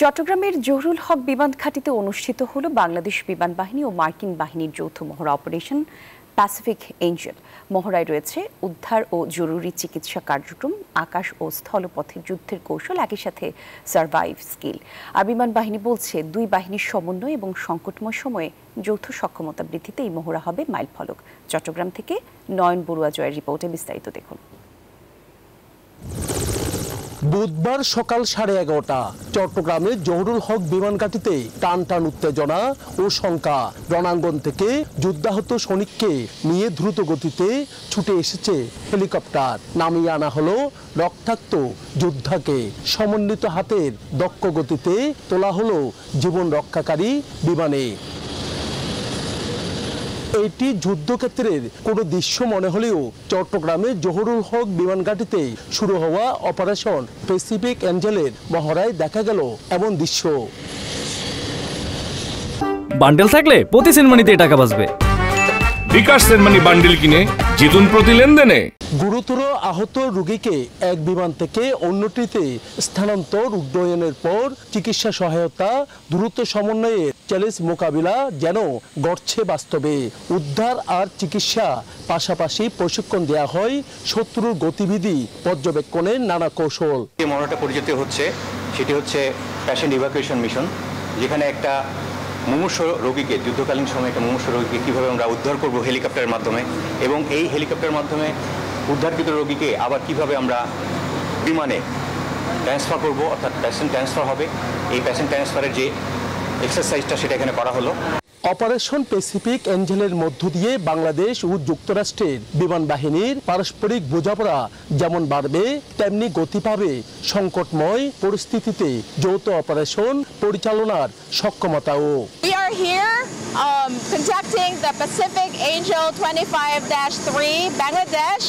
চট্টগ্রামের জহুরুল হক বিমান ঘাঁটিতে অনুষ্ঠিত হলো বাংলাদেশ বিমান বাহিনী ও মার্কিন বাহিনীর যৌথ মহড়া অপারেশন প্যাসিফিক এঞ্জেল। মহড়ায় রয়েছে উদ্ধার ও জরুরি চিকিৎসা কার্যক্রম, আকাশ ও স্থলপথে যুদ্ধের কৌশল, একই সাথে সার্ভাইভ স্কিল। আর বিমান বাহিনী বলছে, দুই বাহিনীর সমন্বয় এবং সংকটময় সময়ে যৌথ সক্ষমতা বৃদ্ধিতে এই মহড়া হবে মাইলফলক। চট্টগ্রাম থেকে নয়ন বড়ুয়া জয়ের রিপোর্টে বিস্তারিত দেখুন। বুধবার সকাল 11:30 চট্টগ্রামের জহুরুল হক বিমান ঘাঁটিতে টান টান উত্তেজনা ও শঙ্কা। রণাঙ্গন থেকে যুদ্ধাহত সৈনিককে নিয়ে দ্রুত গতিতে ছুটে এসেছে হেলিকপ্টার। নামিয়ে আনা হলো রক্তাক্ত যোদ্ধাকে। সমন্বিত হাতের দক্ষ গতিতে তোলা হলো জীবন রক্ষাকারী বিমানে। এটি যুদ্ধক্ষেত্রের কোনো দৃশ্য মনে হলেও চট্টগ্রামের জহুরুল হক বিমান ঘাঁটিতে শুরু হওয়া অপারেশন প্যাসিফিক এঞ্জেলের মহড়ায় দেখা গেল এমন দৃশ্য। বান্ডেল থাকলে প্রতি সেনমানিতে টাকা বাঁচবে। বিকাশ সেনমানি বান্ডেল কিনে জিতুন প্রতি লেনদেনে। গুরুতর আহত রোগীকে এক বিমান থেকে অন্যটিতে স্থানান্তর, উড্ডয়নের পর চিকিৎসা সহায়তা, দ্রুত সমন্বয়ের চ্যালেঞ্জ মোকাবিলা যেন ঘটছে বাস্তবে। উদ্ধার আর চিকিৎসা পাশাপাশি প্রশিক্ষণ দেওয়া হয় শত্রুর গতিবিধি পর্যবেক্ষণের নানা কৌশল। যে মহড়াটা পরিচিত হচ্ছে সেটি হচ্ছে প্যাশেন্ট ইভাকুয়েশন মিশন, যেখানে একটা মুমূর্ষ রোগীকে, যুদ্ধকালীন সময়ে একটা মুমূর্ষ রোগীকে কীভাবে আমরা উদ্ধার করব হেলিকপ্টারের মাধ্যমে, এবং এই হেলিকপ্টারের মাধ্যমে উদ্ধারকৃত রোগীকে আবার কিভাবে আমরা বিমানে ট্রান্সফার করব, অর্থাৎ প্যাসেঞ্ট ট্রান্সফার হবে। এই প্যাসেঞ্ট ট্রান্সফারের যে এক্সারসাইজটা সেটা এখানে করা হলো। অপারেশন প্যাসিফিক এঞ্জেলের মধ্য দিয়ে বাংলাদেশ ও যুক্তরাষ্ট্রের বিমান বাহিনীর পারস্পরিক বোঝাপড়া যেমন বাড়বে, তেমনি গতি পাবে সংকটময় পরিস্থিতিতে যৌথ অপারেশন পরিচালনার সক্ষমতাও। We are here conducting the Pacific Angel 25-3 Bangladesh,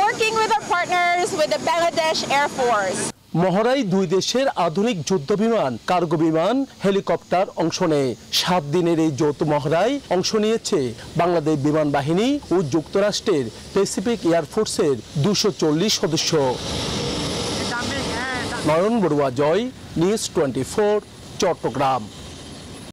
working with our partners with the Bangladesh Air Force. মহড়ায় দুই দেশের আধুনিক যুদ্ধ বিমান, কার্গো বিমান, হেলিকপ্টার অংশ নেয়। 7 দিনের এই যৌথ মহড়ায় অংশ নিয়েছে বাংলাদেশ বিমান বাহিনী ও যুক্তরাষ্ট্রের প্যাসিফিক এয়ারফোর্সের 240 সদস্য। নয়ন বড়ুয়া জয়, নিউজ 24, চট্টগ্রাম।